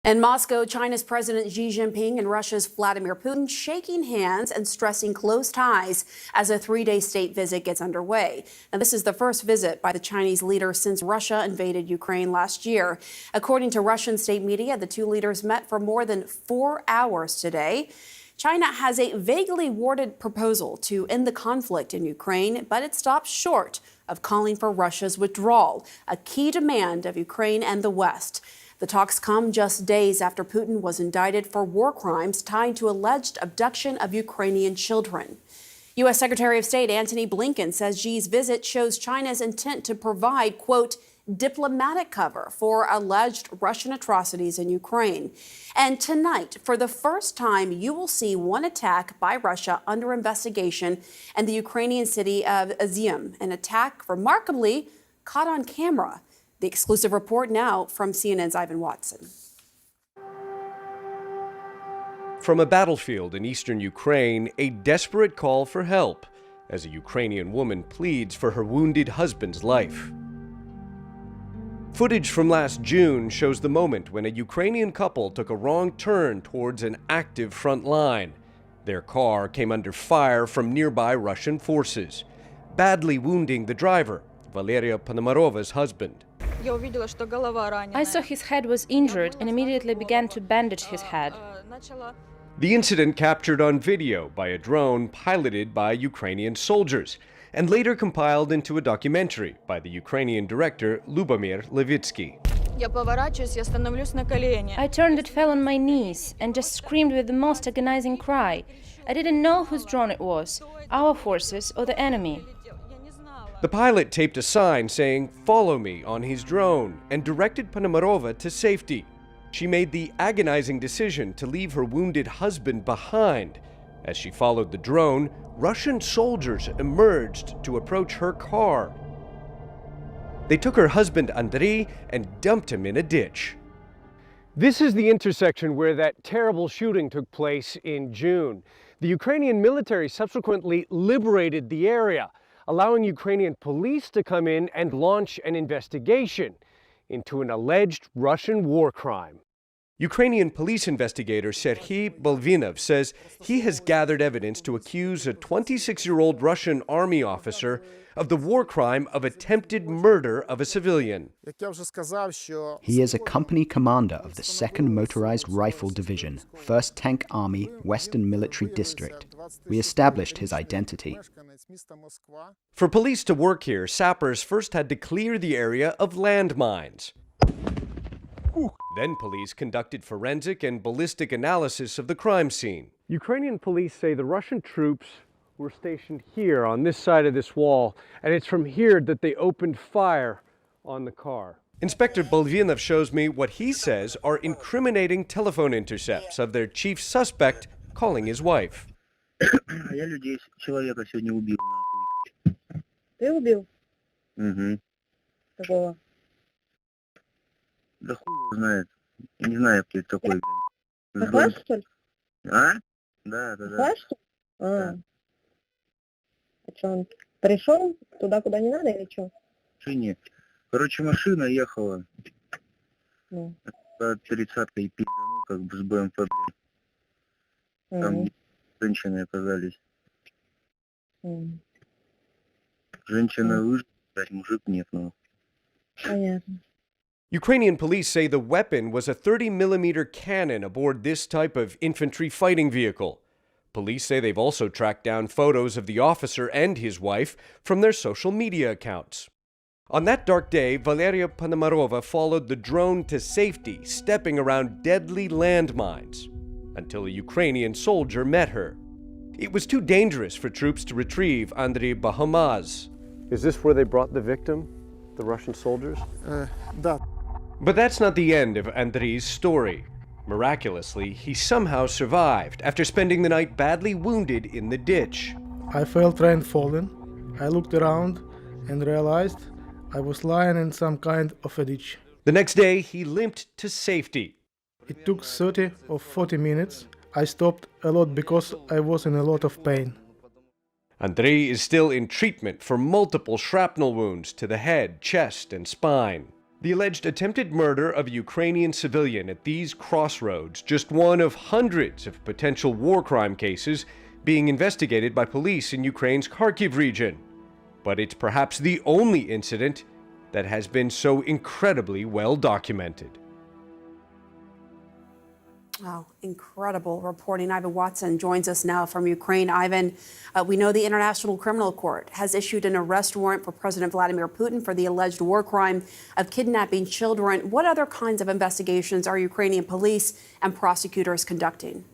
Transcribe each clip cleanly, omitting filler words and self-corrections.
In Moscow, China's President Xi Jinping and Russia's Vladimir Putin shaking hands and stressing close ties as a three-day state visit gets underway. Now, this is the first visit by the Chinese leader since Russia invaded Ukraine last year. According to Russian state media, the two leaders met for more than 4 hours today. China has a vaguely worded proposal to end the conflict in Ukraine, but it stops short of calling for Russia's withdrawal, a key demand of Ukraine and the West. The talks come just days after Putin was indicted for war crimes tied to alleged abduction of Ukrainian children. U.S. Secretary of State Antony Blinken says Xi's visit shows China's intent to provide, quote, diplomatic cover for alleged Russian atrocities in Ukraine. And tonight, for the first time, you will see one attack by Russia under investigation in the Ukrainian city of Izium, an attack remarkably caught on camera. The exclusive report now from CNN's Ivan Watson. From a battlefield in eastern Ukraine, a desperate call for help as a Ukrainian woman pleads for her wounded husband's life. Footage from last June shows the moment when a Ukrainian couple took a wrong turn towards an active front line. Their car came under fire from nearby Russian forces, badly wounding the driver, Valeria Ponomarova's husband. I saw his head was injured and immediately began to bandage his head. The incident captured on video by a drone piloted by Ukrainian soldiers and later compiled into a documentary by the Ukrainian director Lubomir Levitsky. I turned and fell on my knees and just screamed with the most agonizing cry. I didn't know whose drone it was, our forces or the enemy. The pilot taped a sign saying, "Follow me," on his drone and directed Ponomarova to safety. She made the agonizing decision to leave her wounded husband behind. As she followed the drone, Russian soldiers emerged to approach her car. They took her husband Andrei and dumped him in a ditch. This is the intersection where that terrible shooting took place in June. The Ukrainian military subsequently liberated the area, allowing Ukrainian police to come in and launch an investigation into an alleged Russian war crime. Ukrainian police investigator Serhiy Bolvinov says he has gathered evidence to accuse a 26-year-old Russian army officer of the war crime of attempted murder of a civilian. He is a company commander of the 2nd Motorized Rifle Division, 1st Tank Army, Western Military District. We established his identity. For police to work here, sappers first had to clear the area of landmines. Then police conducted forensic and ballistic analysis of the crime scene. Ukrainian police say the Russian troops were stationed here on this side of this wall, and it's from here that they opened fire on the car. Inspector Bolvinov shows me what he says are incriminating telephone intercepts of their chief suspect calling his wife. Я людей, человека сегодня убил, нахуй. Ты убил? Угу. Какого? Да хуй его знает. Я не знаю, кто это такой, блин. Захват, что ли? А? Да. Захват, что ли? А что, он пришел туда, куда не надо, или что? Нет. Короче, машина ехала. Ну. 30-ка и пиздану, как бы с БМП, блин. Там женщины оказались. Женщина выжила, мужик нет, ну. Понятно. Ukrainian police say the weapon was a 30-millimeter cannon aboard this type of infantry fighting vehicle. Police say they've also tracked down photos of the officer and his wife from their social media accounts. On that dark day, Valeria Ponomarova followed the drone to safety, stepping around deadly landmines, until a Ukrainian soldier met her. It was too dangerous for troops to retrieve Andrei Bahomaz. Is this where they brought the victim, the Russian soldiers? Да. But that's not the end of Andrei's story. Miraculously, he somehow survived after spending the night badly wounded in the ditch. I felt rain falling. I looked around and realized I was lying in some kind of a ditch. The next day, he limped to safety. It took 30 or 40 minutes. I stopped a lot because I was in a lot of pain. Andrei is still in treatment for multiple shrapnel wounds to the head, chest, and spine. The alleged attempted murder of a Ukrainian civilian at these crossroads, just one of hundreds of potential war crime cases being investigated by police in Ukraine's Kharkiv region. But it's perhaps the only incident that has been so incredibly well documented. Oh, incredible reporting. Ivan Watson joins us now from Ukraine. Ivan, we know the International Criminal Court has issued an arrest warrant for President Vladimir Putin for the alleged war crime of kidnapping children. What other kinds of investigations are Ukrainian police and prosecutors conducting?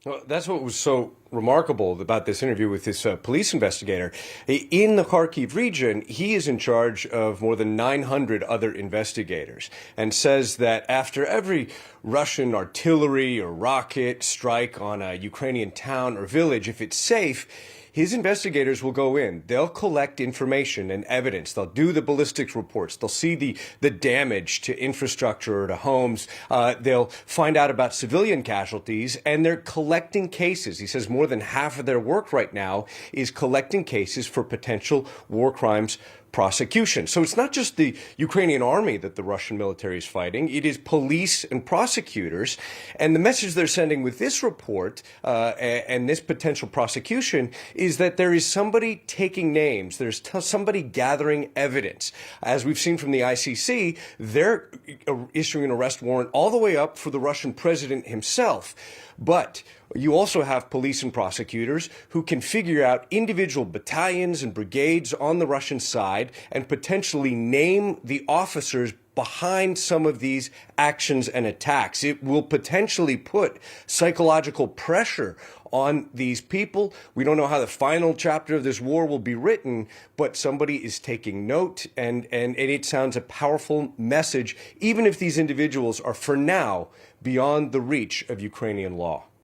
Well, that's what was so remarkable about this interview with this police investigator. In the Kharkiv region, he is in charge of more than 900 other investigators and says that after every Russian artillery or rocket strike on a Ukrainian town or village, if it's safe, his investigators will go in. They'll collect information and evidence. They'll do the ballistics reports. They'll see the damage to infrastructure or to homes. They'll find out about civilian casualties, and they're collecting cases. He says more than half of their work right now is collecting cases for potential war crimes prosecution. So it's not just the Ukrainian army that the Russian military is fighting. It is police and prosecutors. And the message they're sending with this report and this potential prosecution is that there is somebody taking names. There's somebody gathering evidence. As we've seen from the ICC, they're issuing an arrest warrant all the way up for the Russian president himself. But you also have police and prosecutors who can figure out individual battalions and brigades on the Russian side and potentially name the officers behind some of these actions and attacks. It will potentially put psychological pressure on these people. We don't know how the final chapter of this war will be written, but somebody is taking note, and it sounds a powerful message, even if these individuals are, for now, beyond the reach of Ukrainian law.